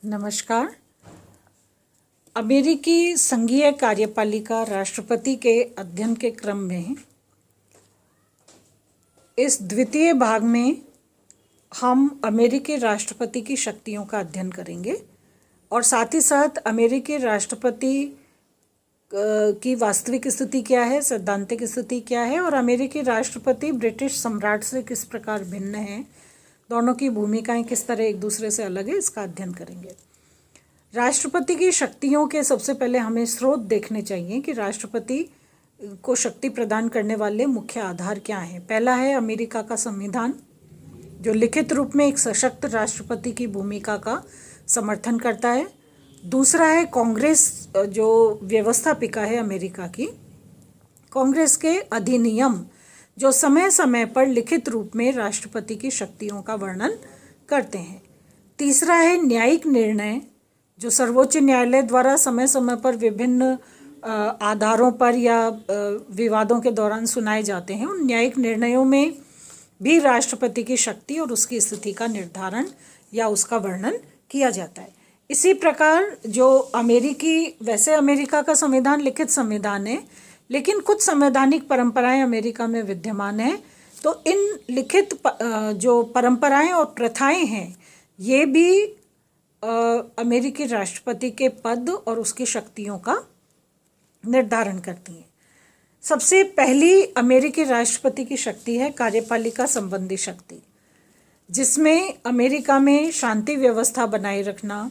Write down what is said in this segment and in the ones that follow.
नमस्कार। अमेरिकी संघीय कार्यपालिका राष्ट्रपति के अध्ययन के क्रम में इस द्वितीय भाग में हम अमेरिकी राष्ट्रपति की शक्तियों का अध्ययन करेंगे और साथ ही साथ अमेरिकी राष्ट्रपति की वास्तविक स्थिति क्या है, सैद्धांतिक स्थिति क्या है और अमेरिकी राष्ट्रपति ब्रिटिश सम्राट से किस प्रकार भिन्न हैं, दोनों की भूमिकाएं किस तरह एक दूसरे से अलग है, इसका अध्ययन करेंगे। राष्ट्रपति की शक्तियों के सबसे पहले हमें स्रोत देखने चाहिए कि राष्ट्रपति को शक्ति प्रदान करने वाले मुख्य आधार क्या हैं। पहला है अमेरिका का संविधान, जो लिखित रूप में एक सशक्त राष्ट्रपति की भूमिका का समर्थन करता है। दूसरा है कांग्रेस, जो व्यवस्थापिका है अमेरिका की। कांग्रेस के अधिनियम जो समय समय पर लिखित रूप में राष्ट्रपति की शक्तियों का वर्णन करते हैं। तीसरा है न्यायिक निर्णय, जो सर्वोच्च न्यायालय द्वारा समय समय पर विभिन्न आधारों पर या विवादों के दौरान सुनाए जाते हैं। उन न्यायिक निर्णयों में भी राष्ट्रपति की शक्ति और उसकी स्थिति का निर्धारण या उसका वर्णन किया जाता है। इसी प्रकार जो वैसे अमेरिका का संविधान लिखित संविधान है, लेकिन कुछ संवैधानिक परंपराएं अमेरिका में विद्यमान हैं। तो इन लिखित जो परंपराएं और प्रथाएं हैं, ये भी अमेरिकी राष्ट्रपति के पद और उसकी शक्तियों का निर्धारण करती हैं। सबसे पहली अमेरिकी राष्ट्रपति की शक्ति है कार्यपालिका संबंधी शक्ति, जिसमें अमेरिका में शांति व्यवस्था बनाए रखना,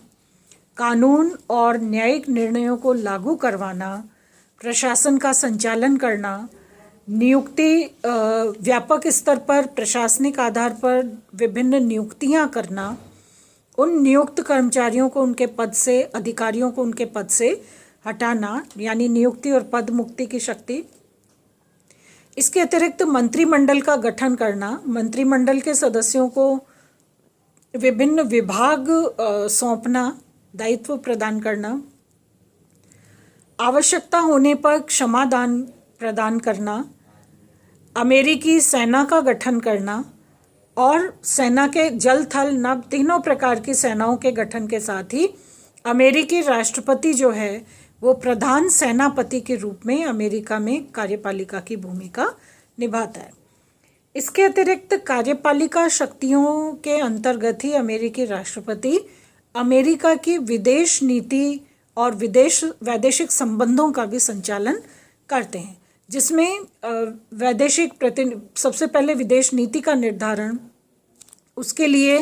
कानून और न्यायिक निर्णयों को लागू करवाना, प्रशासन का संचालन करना, नियुक्ति व्यापक स्तर पर प्रशासनिक आधार पर विभिन्न नियुक्तियां करना, उन नियुक्त कर्मचारियों को उनके पद से, अधिकारियों को उनके पद से हटाना, यानी नियुक्ति और पद मुक्ति की शक्ति। इसके अतिरिक्त मंत्रिमंडल का गठन करना, मंत्रिमंडल के सदस्यों को विभिन्न विभाग सौंपना, दायित्व प्रदान करना, आवश्यकता होने पर क्षमादान प्रदान करना, अमेरिकी सेना का गठन करना और सेना के जल थल नभ तीनों प्रकार की सेनाओं के गठन के साथ ही अमेरिकी राष्ट्रपति जो है वो प्रधान सेनापति के रूप में अमेरिका में कार्यपालिका की भूमिका निभाता है। इसके अतिरिक्त कार्यपालिका शक्तियों के अंतर्गत ही अमेरिकी राष्ट्रपति अमेरिका की विदेश नीति और वैदेशिक संबंधों का भी संचालन करते हैं, जिसमें सबसे पहले विदेश नीति का निर्धारण, उसके लिए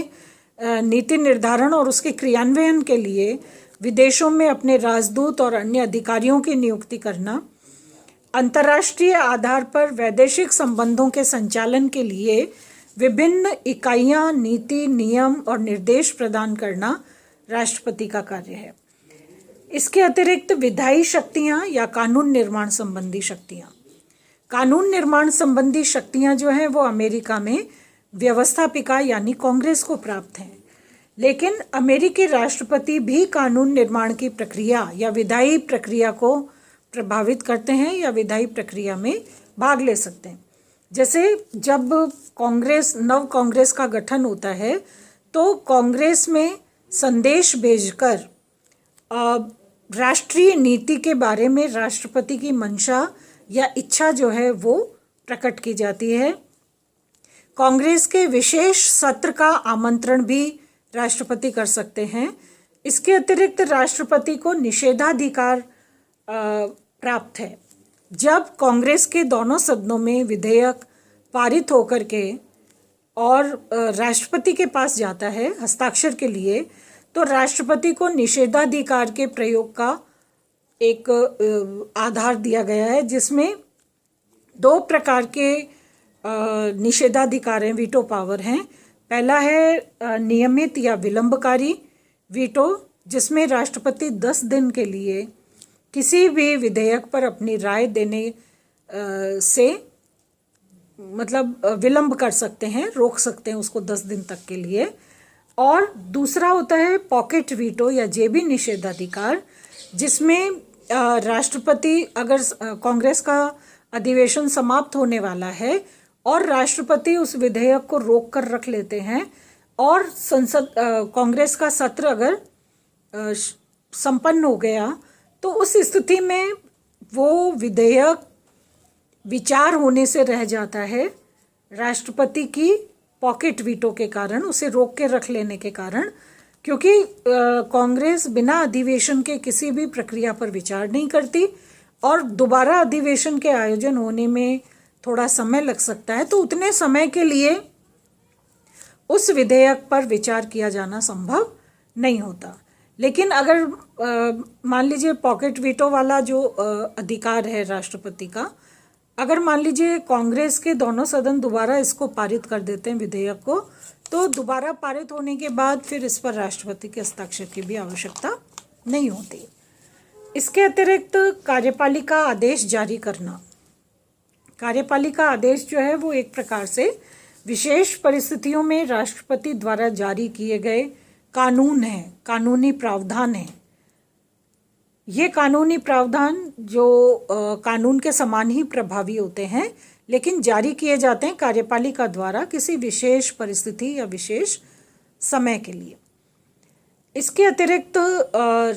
नीति निर्धारण और उसके क्रियान्वयन के लिए विदेशों में अपने राजदूत और अन्य अधिकारियों की नियुक्ति करना, अंतर्राष्ट्रीय आधार पर वैदेशिक संबंधों के संचालन के लिए विभिन्न इकाइयां, नीति, नियम और निर्देश प्रदान करना राष्ट्रपति का कार्य है। इसके अतिरिक्त विधायी शक्तियां या कानून निर्माण संबंधी शक्तियां। कानून निर्माण संबंधी शक्तियां जो हैं वो अमेरिका में व्यवस्थापिका यानी कांग्रेस को प्राप्त हैं, लेकिन अमेरिकी राष्ट्रपति भी कानून निर्माण की प्रक्रिया या विधायी प्रक्रिया को प्रभावित करते हैं या विधायी प्रक्रिया में भाग ले सकते हैं। जैसे जब नव कांग्रेस का गठन होता है तो कांग्रेस में संदेश भेजकर राष्ट्रीय नीति के बारे में राष्ट्रपति की मंशा या इच्छा जो है वो प्रकट की जाती है। कांग्रेस के विशेष सत्र का आमंत्रण भी राष्ट्रपति कर सकते हैं। इसके अतिरिक्त राष्ट्रपति को निषेधाधिकार प्राप्त है। जब कांग्रेस के दोनों सदनों में विधेयक पारित होकर के और राष्ट्रपति के पास जाता है हस्ताक्षर के लिए, तो राष्ट्रपति को निषेधाधिकार के प्रयोग का एक आधार दिया गया है, जिसमें दो प्रकार के निषेधाधिकार हैं, वीटो पावर हैं। पहला है नियमित या विलंबकारी वीटो, जिसमें राष्ट्रपति 10 दिन के लिए किसी भी विधेयक पर अपनी राय देने से विलंब कर सकते हैं, रोक सकते हैं उसको 10 दिन तक के लिए। और दूसरा होता है पॉकेट वीटो या जेबी निषेधाधिकार, जिसमें राष्ट्रपति अगर कांग्रेस का अधिवेशन समाप्त होने वाला है और राष्ट्रपति उस विधेयक को रोक कर रख लेते हैं और कांग्रेस का सत्र अगर संपन्न हो गया तो उस स्थिति में वो विधेयक विचार होने से रह जाता है राष्ट्रपति की पॉकेट वीटो के कारण, उसे रोक के रख लेने के कारण, क्योंकि कांग्रेस बिना अधिवेशन के किसी भी प्रक्रिया पर विचार नहीं करती और दोबारा अधिवेशन के आयोजन होने में थोड़ा समय लग सकता है, तो उतने समय के लिए उस विधेयक पर विचार किया जाना संभव नहीं होता। लेकिन अगर मान लीजिए पॉकेट वीटो वाला जो अधिकार है राष्ट्रपति का, अगर मान लीजिए कांग्रेस के दोनों सदन दोबारा इसको पारित कर देते हैं विधेयक को, तो दोबारा पारित होने के बाद फिर इस पर राष्ट्रपति के हस्ताक्षर की भी आवश्यकता नहीं होती। इसके अतिरिक्त कार्यपालिका आदेश जारी करना, कार्यपालिका आदेश जो है वो एक प्रकार से विशेष परिस्थितियों में राष्ट्रपति द्वारा जारी किए गए कानून है, कानूनी प्रावधान है। ये कानूनी प्रावधान जो कानून के समान ही प्रभावी होते हैं, लेकिन जारी किए जाते हैं कार्यपालिका द्वारा किसी विशेष परिस्थिति या विशेष समय के लिए। इसके अतिरिक्त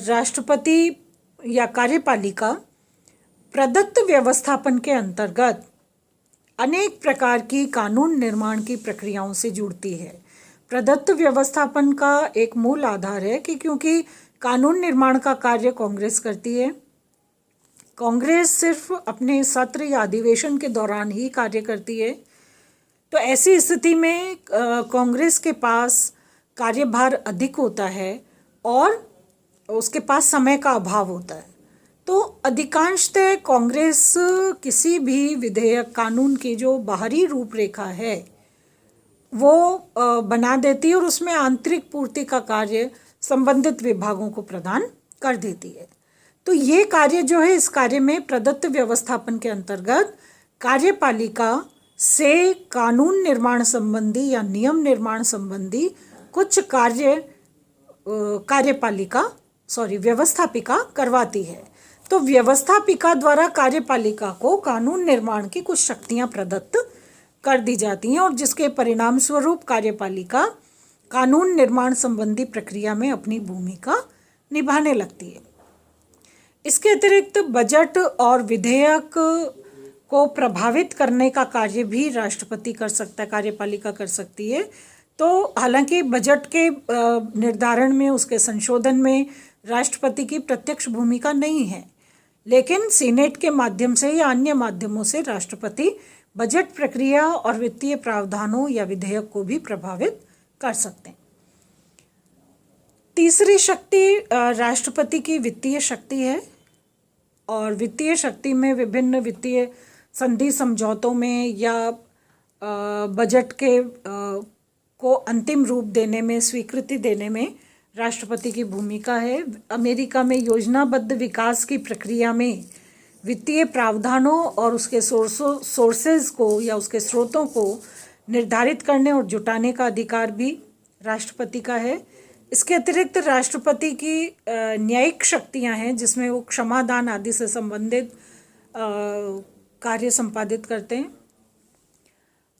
राष्ट्रपति या कार्यपालिका प्रदत्त व्यवस्थापन के अंतर्गत अनेक प्रकार की कानून निर्माण की प्रक्रियाओं से जुड़ती है। प्रदत्त व्यवस्थापन का एक मूल आधार है कि क्योंकि कानून निर्माण का कार्य कांग्रेस करती है, कांग्रेस सिर्फ अपने सत्र या अधिवेशन के दौरान ही कार्य करती है, तो ऐसी स्थिति में कांग्रेस के पास कार्यभार अधिक होता है और उसके पास समय का अभाव होता है। तो अधिकांशतः कांग्रेस किसी भी विधेयक कानून की जो बाहरी रूपरेखा है वो बना देती है और उसमें आंतरिक पूर्ति का कार्य संबंधित विभागों को प्रदान कर देती है। तो ये कार्य जो है, इस कार्य में प्रदत्त व्यवस्थापन के अंतर्गत कार्यपालिका से कानून निर्माण संबंधी या नियम निर्माण संबंधी कुछ व्यवस्थापिका करवाती है। तो व्यवस्थापिका द्वारा कार्यपालिका को कानून निर्माण की कुछ शक्तियां प्रदत्त कर दी जाती हैं और जिसके परिणाम स्वरूप कार्यपालिका कानून निर्माण संबंधी प्रक्रिया में अपनी भूमिका निभाने लगती है। इसके अतिरिक्त बजट और विधेयक को प्रभावित करने का कार्य भी राष्ट्रपति कर सकता है, कार्यपालिका कर सकती है। तो हालांकि बजट के निर्धारण में, उसके संशोधन में राष्ट्रपति की प्रत्यक्ष भूमिका नहीं है, लेकिन सीनेट के माध्यम से या अन्य माध्यमों से राष्ट्रपति बजट प्रक्रिया और वित्तीय प्रावधानों या विधेयक को भी प्रभावित कर सकते हैं। तीसरी शक्ति राष्ट्रपति की वित्तीय शक्ति है और वित्तीय शक्ति में विभिन्न वित्तीय संधि समझौतों में या बजट के को अंतिम रूप देने में, स्वीकृति देने में राष्ट्रपति की भूमिका है। अमेरिका में योजनाबद्ध विकास की प्रक्रिया में वित्तीय प्रावधानों और उसके सोर्सेज को या उसके स्रोतों को निर्धारित करने और जुटाने का अधिकार भी राष्ट्रपति का है। इसके अतिरिक्त राष्ट्रपति की न्यायिक शक्तियां हैं जिसमें वो क्षमादान आदि से संबंधित कार्य संपादित करते हैं।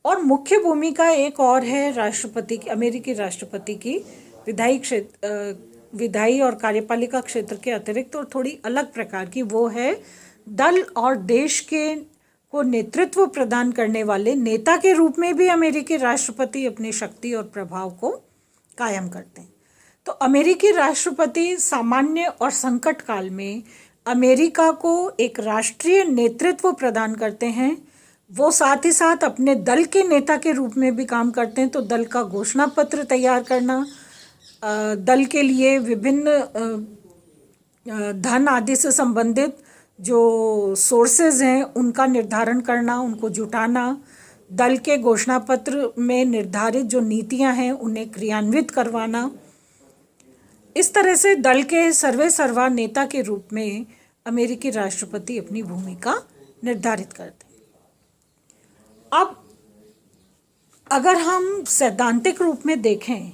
और मुख्य भूमिका एक और है राष्ट्रपति की, अमेरिकी राष्ट्रपति की विधायी और कार्यपालिका क्षेत्र के अतिरिक्त और थोड़ी अलग प्रकार की, वो है दल और देश के को नेतृत्व प्रदान करने वाले नेता के रूप में भी अमेरिकी राष्ट्रपति अपनी शक्ति और प्रभाव को कायम करते हैं। तो अमेरिकी राष्ट्रपति सामान्य और संकट काल में अमेरिका को एक राष्ट्रीय नेतृत्व प्रदान करते हैं। वो साथ ही साथ अपने दल के नेता के रूप में भी काम करते हैं। तो दल का घोषणा पत्र तैयार करना, दल के लिए विभिन्न धन आदि से संबंधित जो सोर्सेज हैं उनका निर्धारण करना, उनको जुटाना, दल के घोषणा पत्र में निर्धारित जो नीतियां हैं उन्हें क्रियान्वित करवाना, इस तरह से दल के सर्वेसर्वा नेता के रूप में अमेरिकी राष्ट्रपति अपनी भूमिका निर्धारित करते हैं। अब अगर हम सैद्धांतिक रूप में देखें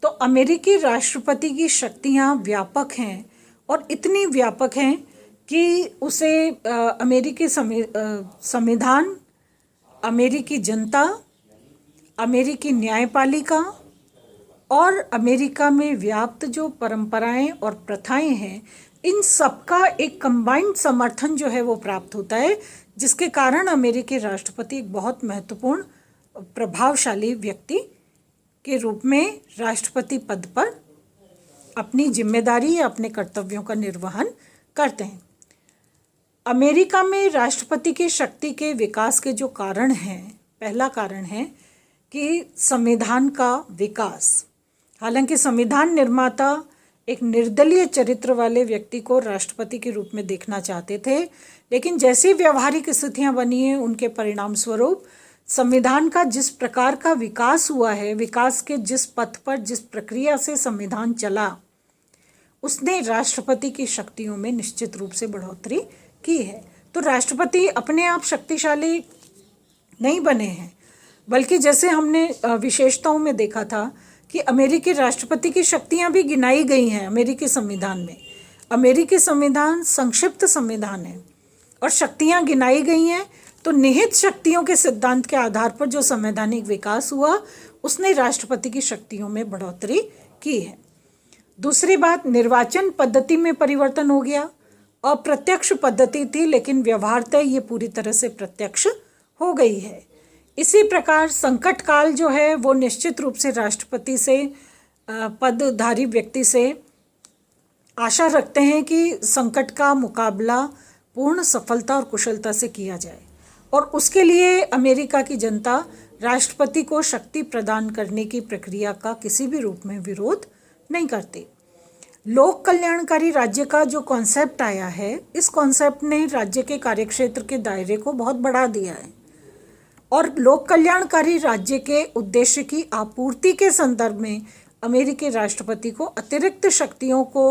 तो अमेरिकी राष्ट्रपति की शक्तियां व्यापक हैं और इतनी व्यापक हैं कि उसे अमेरिकी संविधान, अमेरिकी जनता, अमेरिकी न्यायपालिका और अमेरिका में व्याप्त जो परंपराएं और प्रथाएं हैं, इन सबका एक कंबाइंड समर्थन जो है वो प्राप्त होता है, जिसके कारण अमेरिकी राष्ट्रपति एक बहुत महत्वपूर्ण प्रभावशाली व्यक्ति के रूप में राष्ट्रपति पद पर अपनी जिम्मेदारी या अपने कर्तव्यों का निर्वहन करते हैं। अमेरिका में राष्ट्रपति की शक्ति के विकास के जो कारण हैं, पहला कारण है कि संविधान का विकास। हालांकि संविधान निर्माता एक निर्दलीय चरित्र वाले व्यक्ति को राष्ट्रपति के रूप में देखना चाहते थे, लेकिन जैसी व्यवहारिक स्थितियां बनी हैं उनके परिणाम स्वरूप संविधान का जिस प्रकार का विकास हुआ है, विकास के जिस पथ पर जिस प्रक्रिया से संविधान चला, उसने राष्ट्रपति की शक्तियों में निश्चित रूप से बढ़ोतरी की है। तो राष्ट्रपति अपने आप शक्तिशाली नहीं बने हैं, बल्कि जैसे हमने विशेषताओं में देखा था कि अमेरिकी राष्ट्रपति की शक्तियां भी गिनाई गई हैं अमेरिकी संविधान में। अमेरिकी संविधान संक्षिप्त संविधान है और शक्तियां गिनाई गई हैं, तो निहित शक्तियों के सिद्धांत के आधार पर जो संवैधानिक विकास हुआ उसने राष्ट्रपति की शक्तियों में बढ़ोतरी की है। दूसरी बात, निर्वाचन पद्धति में परिवर्तन हो गया। अप्रत्यक्ष पद्धति थी, लेकिन व्यवहारतः ये पूरी तरह से प्रत्यक्ष हो गई है। इसी प्रकार संकट काल जो है वो निश्चित रूप से राष्ट्रपति से, पदधारी व्यक्ति से आशा रखते हैं कि संकट का मुकाबला पूर्ण सफलता और कुशलता से किया जाए, और उसके लिए अमेरिका की जनता राष्ट्रपति को शक्ति प्रदान करने की प्रक्रिया का किसी भी रूप में विरोध नहीं करती। लोक कल्याणकारी राज्य का जो कॉन्सेप्ट आया है, इस कॉन्सेप्ट ने राज्य के कार्यक्षेत्र के दायरे को बहुत बढ़ा दिया है, और लोक कल्याणकारी राज्य के उद्देश्य की आपूर्ति के संदर्भ में अमेरिकी राष्ट्रपति को अतिरिक्त शक्तियों को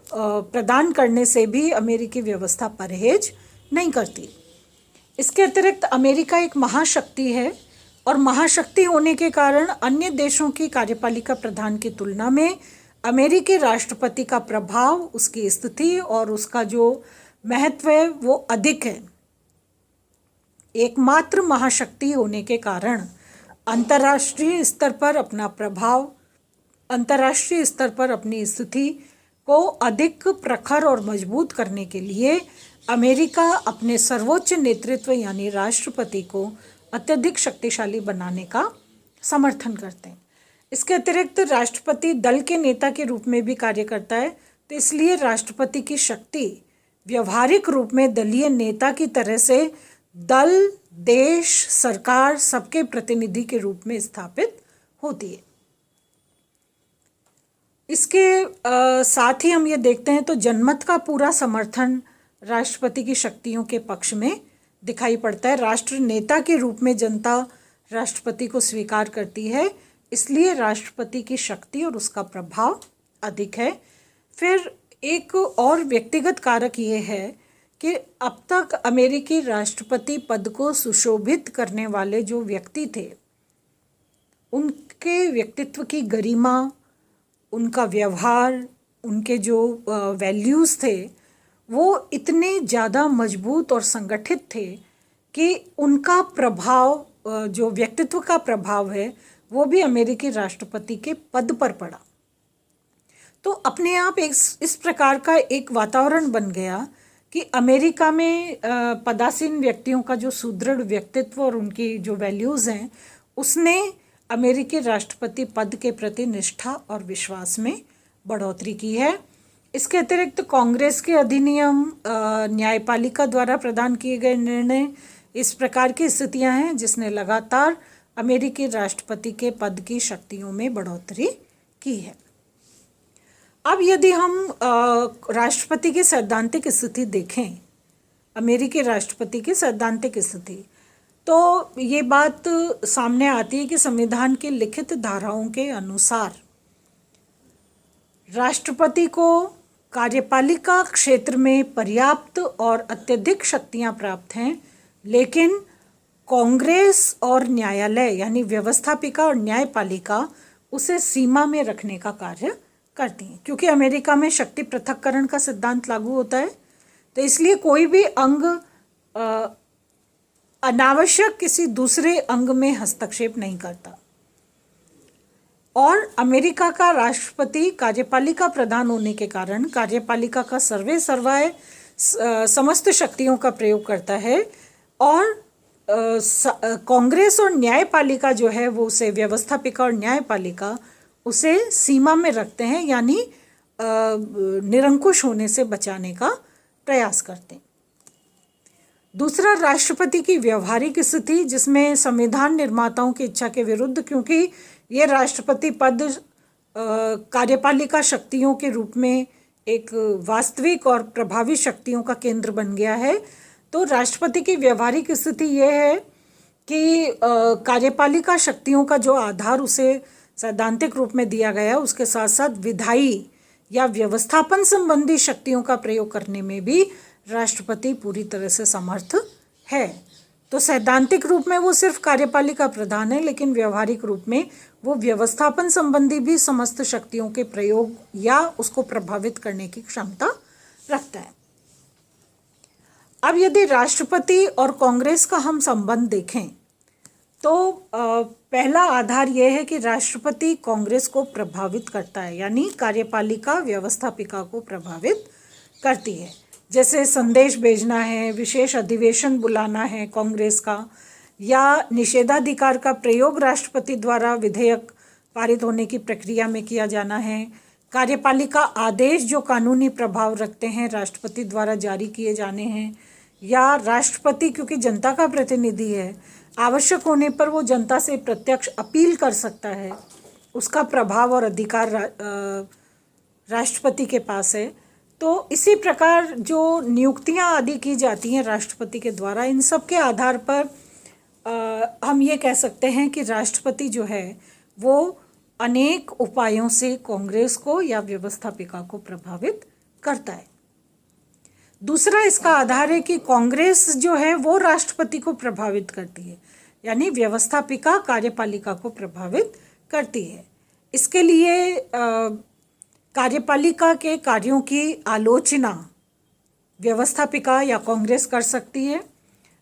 प्रदान करने से भी अमेरिकी व्यवस्था परहेज नहीं करती। इसके अतिरिक्त अमेरिका एक महाशक्ति है, और महाशक्ति होने के कारण अन्य देशों की कार्यपालिका प्रधान की तुलना में अमेरिकी राष्ट्रपति का प्रभाव, उसकी स्थिति और उसका जो महत्व है वो अधिक है। एकमात्र महाशक्ति होने के कारण अंतर्राष्ट्रीय स्तर पर अपना प्रभाव, अंतर्राष्ट्रीय स्तर पर अपनी स्थिति को अधिक प्रखर और मजबूत करने के लिए अमेरिका अपने सर्वोच्च नेतृत्व यानी राष्ट्रपति को अत्यधिक शक्तिशाली बनाने का समर्थन करते हैं। इसके अतिरिक्त राष्ट्रपति दल के नेता के रूप में भी कार्य करता है, तो इसलिए राष्ट्रपति की शक्ति व्यवहारिक रूप में दलीय नेता की तरह से दल, देश, सरकार सबके प्रतिनिधि के रूप में स्थापित होती है। इसके साथ ही हम ये देखते हैं तो जनमत का पूरा समर्थन राष्ट्रपति की शक्तियों के पक्ष में दिखाई पड़ता है। राष्ट्र नेता के रूप में जनता राष्ट्रपति को स्वीकार करती है, इसलिए राष्ट्रपति की शक्ति और उसका प्रभाव अधिक है। फिर एक और व्यक्तिगत कारक ये है कि अब तक अमेरिकी राष्ट्रपति पद को सुशोभित करने वाले जो व्यक्ति थे, उनके व्यक्तित्व की गरिमा, उनका व्यवहार, उनके जो वैल्यूज़ थे वो इतने ज़्यादा मजबूत और संगठित थे कि उनका प्रभाव, जो व्यक्तित्व का प्रभाव है, वो भी अमेरिकी राष्ट्रपति के पद पर पड़ा। तो अपने आप इस प्रकार का एक वातावरण बन गया कि अमेरिका में पदासीन व्यक्तियों का जो सुदृढ़ व्यक्तित्व और उनकी जो वैल्यूज़ हैं, उसने अमेरिकी राष्ट्रपति पद के प्रति निष्ठा और विश्वास में बढ़ोतरी की है। इसके अतिरिक्त कांग्रेस के अधिनियम, न्यायपालिका द्वारा प्रदान किए गए निर्णय, इस प्रकार की स्थितियां हैं जिसने लगातार अमेरिकी राष्ट्रपति के पद की शक्तियों में बढ़ोतरी की है। अब यदि हम राष्ट्रपति की सैद्धांतिक स्थिति देखें, अमेरिकी राष्ट्रपति की सैद्धांतिक स्थिति, तो ये बात सामने आती है कि संविधान की लिखित धाराओं के अनुसार राष्ट्रपति को कार्यपालिका क्षेत्र में पर्याप्त और अत्यधिक शक्तियां प्राप्त हैं, लेकिन कांग्रेस और न्यायालय यानी व्यवस्थापिका और न्यायपालिका उसे सीमा में रखने का कार्य करती हैं। क्योंकि अमेरिका में शक्ति पृथक्करण का सिद्धांत लागू होता है, तो इसलिए कोई भी अंग अनावश्यक किसी दूसरे अंग में हस्तक्षेप नहीं करता। और अमेरिका का राष्ट्रपति कार्यपालिका प्रधान होने के कारण कार्यपालिका का सर्वे सर्वाय समस्त शक्तियों का प्रयोग करता है, और कांग्रेस और न्यायपालिका जो है वो उसे, व्यवस्थापिका और न्यायपालिका उसे सीमा में रखते हैं, यानी निरंकुश होने से बचाने का प्रयास करते हैं। दूसरा, राष्ट्रपति की व्यवहारिक स्थिति, जिसमें संविधान निर्माताओं की इच्छा के विरुद्ध, क्योंकि ये राष्ट्रपति पद कार्यपालिका शक्तियों के रूप में एक वास्तविक और प्रभावी शक्तियों का केंद्र बन गया है, तो राष्ट्रपति की व्यवहारिक स्थिति यह है कि कार्यपालिका शक्तियों का जो आधार उसे सैद्धांतिक रूप में दिया गया है, उसके साथ साथ विधायी या व्यवस्थापन संबंधी शक्तियों का प्रयोग करने में भी राष्ट्रपति पूरी तरह से समर्थ है। तो सैद्धांतिक रूप में वो सिर्फ कार्यपालिका प्रधान है, लेकिन व्यवहारिक रूप में वो व्यवस्थापन संबंधी भी समस्त शक्तियों के प्रयोग या उसको प्रभावित करने की क्षमता रखता है। अब यदि राष्ट्रपति और कांग्रेस का हम संबंध देखें तो पहला आधार यह है कि राष्ट्रपति कांग्रेस को प्रभावित करता है, यानी कार्यपालिका व्यवस्थापिका को प्रभावित करती है। जैसे संदेश भेजना है, विशेष अधिवेशन बुलाना है कांग्रेस का, या निषेधाधिकार का प्रयोग राष्ट्रपति द्वारा विधेयक पारित होने की प्रक्रिया में किया जाना है, कार्यपालिका आदेश जो कानूनी प्रभाव रखते हैं राष्ट्रपति द्वारा जारी किए जाने हैं, या राष्ट्रपति क्योंकि जनता का प्रतिनिधि है, आवश्यक होने पर वो जनता से प्रत्यक्ष अपील कर सकता है, उसका प्रभाव और अधिकार राष्ट्रपति के पास है। तो इसी प्रकार जो नियुक्तियां आदि की जाती हैं राष्ट्रपति के द्वारा, इन सब के आधार पर हम ये कह सकते हैं कि राष्ट्रपति जो है वो अनेक उपायों से कांग्रेस को या व्यवस्थापिका को प्रभावित करता है। दूसरा इसका आधार है कि कांग्रेस जो है वो राष्ट्रपति को प्रभावित करती है, यानी व्यवस्थापिका कार्यपालिका को प्रभावित करती है। इसके लिए कार्यपालिका के कार्यों की आलोचना व्यवस्थापिका या कांग्रेस कर सकती है।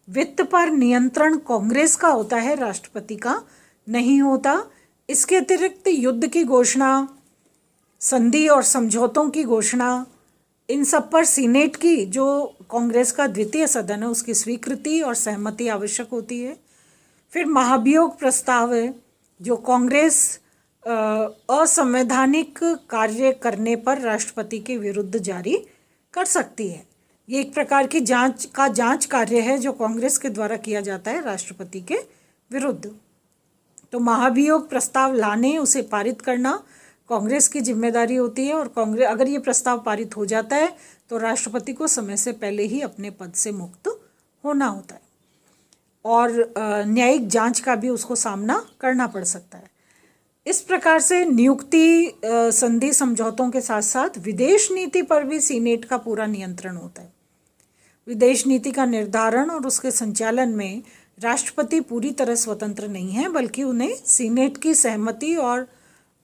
वित्त पर नियंत्रण कांग्रेस का होता है, राष्ट्रपति का नहीं होता। इसके अतिरिक्त युद्ध की घोषणा, संधि और समझौतों की घोषणा, इन सब पर सीनेट की, जो कांग्रेस का द्वितीय सदन है, उसकी स्वीकृति और सहमति आवश्यक होती है। फिर महाभियोग प्रस्ताव है जो कांग्रेस असंवैधानिक कार्य करने पर राष्ट्रपति के विरुद्ध जारी कर सकती है। ये एक प्रकार की जांच कार्य है जो कांग्रेस के द्वारा किया जाता है राष्ट्रपति के विरुद्ध। तो महाभियोग प्रस्ताव लाने, उसे पारित करना कांग्रेस की जिम्मेदारी होती है, और कांग्रेस अगर ये प्रस्ताव पारित हो जाता है तो राष्ट्रपति को समय से पहले ही अपने पद से मुक्त होना होता है, और न्यायिक जांच का भी उसको सामना करना पड़ सकता है। इस प्रकार से नियुक्ति, संधि समझौतों के साथ साथ विदेश नीति पर भी सीनेट का पूरा नियंत्रण होता है। विदेश नीति का निर्धारण और उसके संचालन में राष्ट्रपति पूरी तरह स्वतंत्र नहीं है, बल्कि उन्हें सीनेट की सहमति और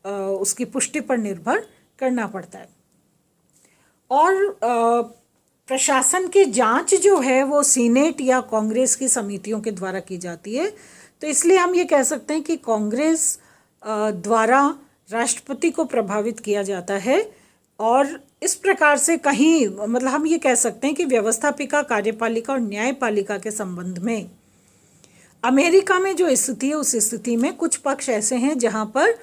उसकी पुष्टि पर निर्भर करना पड़ता है। और प्रशासन की जांच जो है वो सीनेट या कांग्रेस की समितियों के द्वारा की जाती है। तो इसलिए हम ये कह सकते हैं कि कांग्रेस द्वारा राष्ट्रपति को प्रभावित किया जाता है, और इस प्रकार से कहीं मतलब हम ये कह सकते हैं कि व्यवस्थापिका, कार्यपालिका और न्यायपालिका के संबंध में अमेरिका में जो स्थिति है, उस स्थिति में कुछ पक्ष ऐसे हैं जहां पर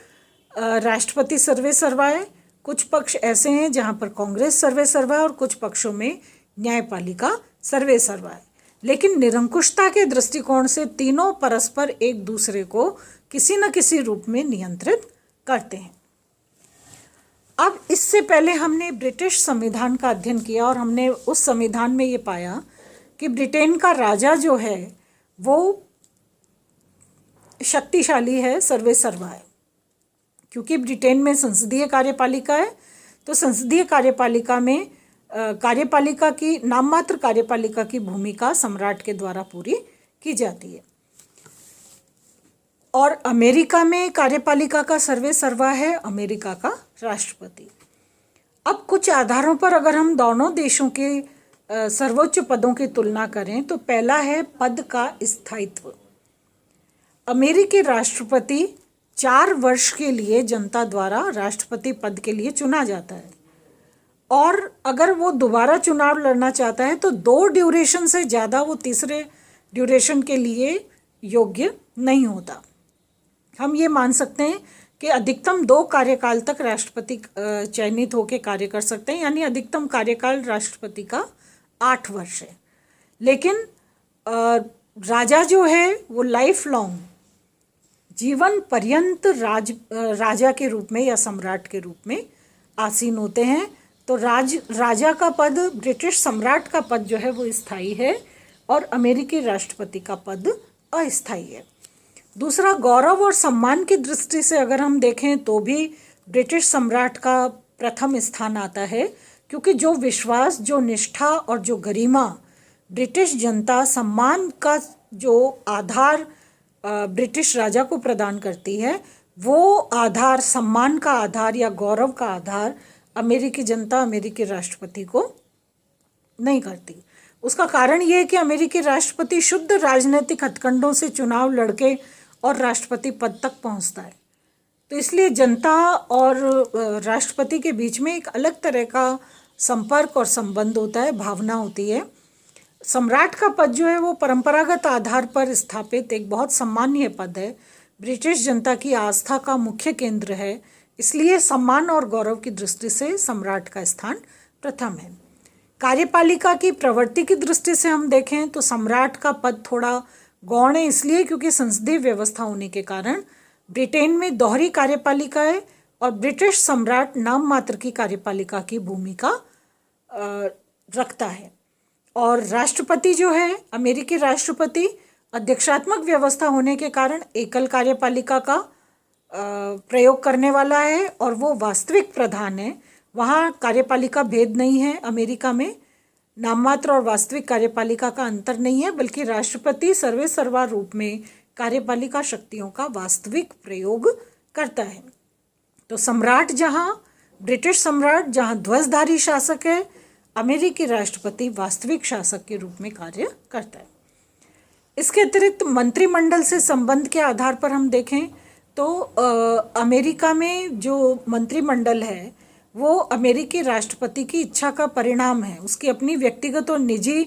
राष्ट्रपति सर्वे सर्वा है, कुछ पक्ष ऐसे हैं जहां पर कांग्रेस सर्वे सर्वा है, और कुछ पक्षों में न्यायपालिका सर्वे सर्वा है। लेकिन निरंकुशता के दृष्टिकोण से तीनों परस्पर एक दूसरे को किसी न किसी रूप में नियंत्रित करते हैं। अब इससे पहले हमने ब्रिटिश संविधान का अध्ययन किया, और हमने उस संविधान में ये पाया कि ब्रिटेन का राजा जो है वो शक्तिशाली है, सर्वे सर्वा है। क्योंकि ब्रिटेन में संसदीय कार्यपालिका है, तो संसदीय कार्यपालिका में कार्यपालिका की, नाम मात्र कार्यपालिका की भूमिका सम्राट के द्वारा पूरी की जाती है। और अमेरिका में कार्यपालिका का सर्वे सर्वा है अमेरिका का राष्ट्रपति। अब कुछ आधारों पर अगर हम दोनों देशों के सर्वोच्च पदों की तुलना करें तो पहला है पद का स्थायित्व। अमेरिकी राष्ट्रपति 4 वर्ष के लिए जनता द्वारा राष्ट्रपति पद के लिए चुना जाता है, और अगर वो दोबारा चुनाव लड़ना चाहता है तो 2 ड्यूरेशन से ज़्यादा वो तीसरे ड्यूरेशन के लिए योग्य नहीं होता। हम ये मान सकते हैं कि अधिकतम 2 कार्यकाल तक राष्ट्रपति चयनित होकर कार्य कर सकते हैं, यानी अधिकतम कार्यकाल राष्ट्रपति का 8 वर्ष है। लेकिन राजा जो है वो लाइफ लॉन्ग, जीवन पर्यंत राजा के रूप में या सम्राट के रूप में आसीन होते हैं। तो राजा का पद, ब्रिटिश सम्राट का पद जो है वो स्थायी है, और अमेरिकी राष्ट्रपति का पद अस्थायी है। दूसरा, गौरव और सम्मान की दृष्टि से अगर हम देखें तो भी ब्रिटिश सम्राट का प्रथम स्थान आता है, क्योंकि जो विश्वास, जो निष्ठा और जो गरिमा ब्रिटिश जनता सम्मान का जो आधार ब्रिटिश राजा को प्रदान करती है, वो आधार, सम्मान का आधार या गौरव का आधार अमेरिकी जनता अमेरिकी राष्ट्रपति को नहीं करती। उसका कारण ये है कि अमेरिकी राष्ट्रपति शुद्ध राजनीतिक हथकंडों से चुनाव लड़के और राष्ट्रपति पद तक पहुंचता है। तो इसलिए जनता और राष्ट्रपति के बीच में एक अलग तरह का संपर्क और संबंध होता है, भावना होती है। सम्राट का पद जो है वो परंपरागत आधार पर स्थापित एक बहुत सम्मानीय पद है, ब्रिटिश जनता की आस्था का मुख्य केंद्र है। इसलिए सम्मान और गौरव की दृष्टि से सम्राट का स्थान प्रथम है। कार्यपालिका की प्रवृत्ति की दृष्टि से हम देखें तो सम्राट का पद थोड़ा गौण है, इसलिए क्योंकि संसदीय व्यवस्था होने के कारण ब्रिटेन में दोहरी कार्यपालिका है, और ब्रिटिश सम्राट नाम मात्र की कार्यपालिका की भूमिका रखता है। और राष्ट्रपति जो है, अमेरिकी राष्ट्रपति, अध्यक्षात्मक व्यवस्था होने के कारण एकल कार्यपालिका का प्रयोग करने वाला है, और वो वास्तविक प्रधान है। वहाँ कार्यपालिका भेद नहीं है। अमेरिका में नाममात्र और वास्तविक कार्यपालिका का अंतर नहीं है, बल्कि राष्ट्रपति सर्वे सर्वा रूप में कार्यपालिका शक्तियों का वास्तविक प्रयोग करता है। तो सम्राट जहाँ, ब्रिटिश सम्राट जहाँ ध्वजधारी शासक है, अमेरिकी राष्ट्रपति वास्तविक शासक के रूप में कार्य करता है। इसके अतिरिक्त मंत्रिमंडल से संबंध के आधार पर हम देखें तो अमेरिका में जो मंत्रिमंडल है वो अमेरिकी राष्ट्रपति की इच्छा का परिणाम है, उसकी अपनी व्यक्तिगत और निजी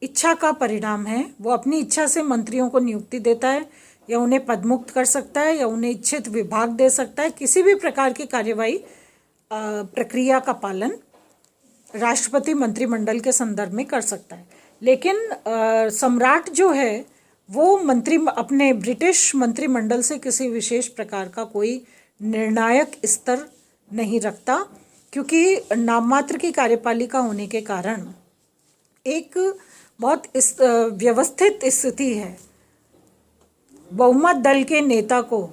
इच्छा का परिणाम है। वो अपनी इच्छा से मंत्रियों को नियुक्ति देता है, या उन्हें पदमुक्त कर सकता है, या उन्हें इच्छित विभाग दे सकता है। किसी भी प्रकार की कार्यवाही प्रक्रिया का पालन राष्ट्रपति मंत्रिमंडल के संदर्भ में कर सकता है। लेकिन सम्राट जो है वो अपने ब्रिटिश मंत्रिमंडल से किसी विशेष प्रकार का कोई निर्णायक स्तर नहीं रखता, क्योंकि नाममात्र की कार्यपालिका होने के कारण एक बहुत व्यवस्थित स्थिति है। बहुमत दल के नेता को,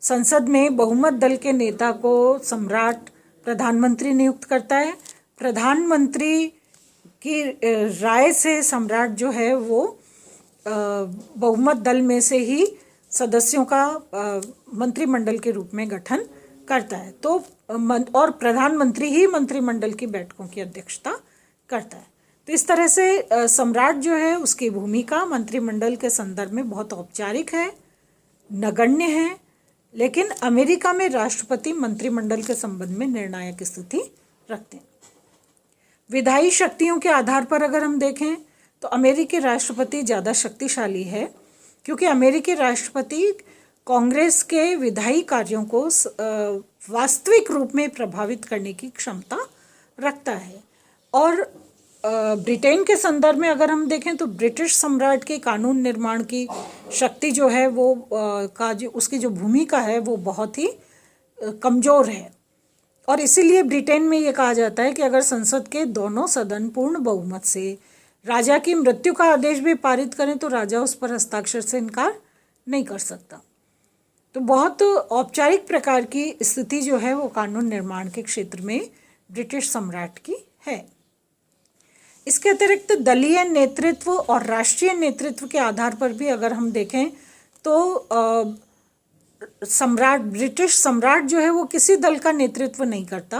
संसद में बहुमत दल के नेता को सम्राट प्रधानमंत्री नियुक्त करता है। प्रधानमंत्री की राय से सम्राट जो है वो बहुमत दल में से ही सदस्यों का मंत्रिमंडल के रूप में गठन करता है। तो और प्रधानमंत्री ही मंत्रिमंडल की बैठकों की अध्यक्षता करता है। तो इस तरह से सम्राट जो है उसकी भूमिका मंत्रिमंडल के संदर्भ में बहुत औपचारिक है, नगण्य है। लेकिन अमेरिका में राष्ट्रपति मंत्रिमंडल के संबंध में निर्णायक स्थिति रखते हैं। विधायी शक्तियों के आधार पर अगर हम देखें तो अमेरिकी राष्ट्रपति ज़्यादा शक्तिशाली है, क्योंकि अमेरिकी राष्ट्रपति कांग्रेस के विधायी कार्यों को वास्तविक रूप में प्रभावित करने की क्षमता रखता है। और ब्रिटेन के संदर्भ में अगर हम देखें तो ब्रिटिश सम्राट के कानून निर्माण की शक्ति जो है वो उसकी जो भूमिका है वो बहुत ही कमज़ोर है। और इसीलिए ब्रिटेन में ये कहा जाता है कि अगर संसद के दोनों सदन पूर्ण बहुमत से राजा की मृत्यु का आदेश भी पारित करें तो राजा उस पर हस्ताक्षर से इनकार नहीं कर सकता। तो बहुत औपचारिक प्रकार की स्थिति जो है वो कानून निर्माण के क्षेत्र में ब्रिटिश सम्राट की है। इसके अतिरिक्त दलीय नेतृत्व और राष्ट्रीय नेतृत्व के आधार पर भी अगर हम देखें तो ब्रिटिश सम्राट जो है वो किसी दल का नेतृत्व नहीं करता,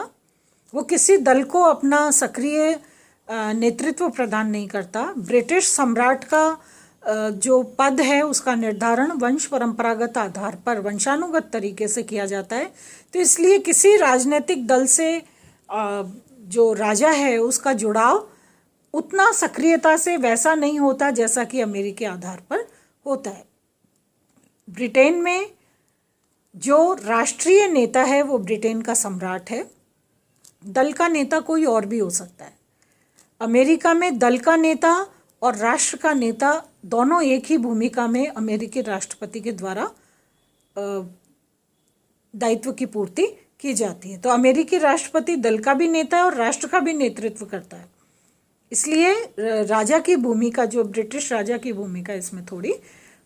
वो किसी दल को अपना सक्रिय नेतृत्व प्रदान नहीं करता। ब्रिटिश सम्राट का जो पद है उसका निर्धारण वंश परंपरागत आधार पर वंशानुगत तरीके से किया जाता है। तो इसलिए किसी राजनीतिक दल से जो राजा है उसका जुड़ाव उतना सक्रियता से वैसा नहीं होता जैसा कि अमेरिकी आधार पर होता है। ब्रिटेन में जो राष्ट्रीय नेता है वो ब्रिटेन का सम्राट है, दल का नेता कोई और भी हो सकता है। अमेरिका में दल का नेता और राष्ट्र का नेता दोनों एक ही भूमिका में अमेरिकी राष्ट्रपति के द्वारा दायित्व की पूर्ति की जाती है। तो अमेरिकी राष्ट्रपति दल का भी नेता है और राष्ट्र का भी नेतृत्व करता है। इसलिए राजा की भूमिका, जो ब्रिटिश राजा की भूमिका, इसमें थोड़ी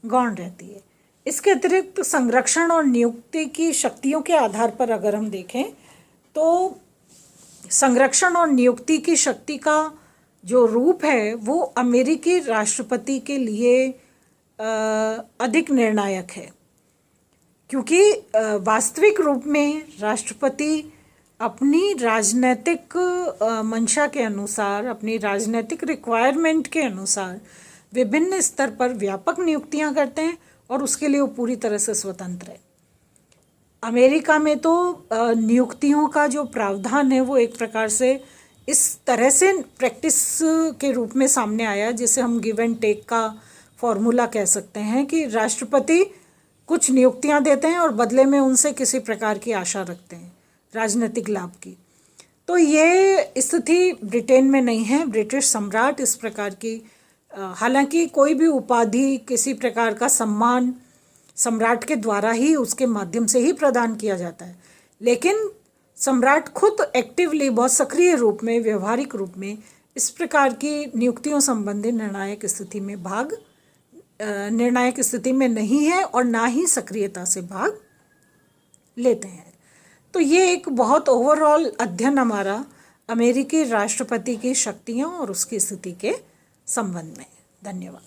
गौण रहती है। इसके अतिरिक्त संरक्षण और नियुक्ति की शक्तियों के आधार पर अगर हम देखें तो संरक्षण और नियुक्ति की शक्ति का जो रूप है वो अमेरिकी राष्ट्रपति के लिए अधिक निर्णायक है, क्योंकि वास्तविक रूप में राष्ट्रपति अपनी राजनीतिक मंशा के अनुसार, अपनी राजनीतिक रिक्वायरमेंट के अनुसार विभिन्न स्तर पर व्यापक नियुक्तियां करते हैं और उसके लिए वो पूरी तरह से स्वतंत्र है। अमेरिका में तो नियुक्तियों का जो प्रावधान है वो एक प्रकार से इस तरह से प्रैक्टिस के रूप में सामने आया, जिसे हम गिव एंड टेक का फॉर्मूला कह सकते हैं, कि राष्ट्रपति कुछ नियुक्तियां देते हैं और बदले में उनसे किसी प्रकार की आशा रखते हैं राजनीतिक लाभ की। तो ये स्थिति ब्रिटेन में नहीं है। ब्रिटिश सम्राट इस प्रकार की, हालांकि कोई भी उपाधि, किसी प्रकार का सम्मान सम्राट के द्वारा ही, उसके माध्यम से ही प्रदान किया जाता है, लेकिन सम्राट खुद एक्टिवली, बहुत सक्रिय रूप में, व्यवहारिक रूप में इस प्रकार की नियुक्तियों संबंधी निर्णायक स्थिति में नहीं है और ना ही सक्रियता से भाग लेते हैं। तो ये एक बहुत ओवरऑल अध्ययन हमारा अमेरिकी राष्ट्रपति की शक्तियों और उसकी स्थिति के संबंध में। धन्यवाद।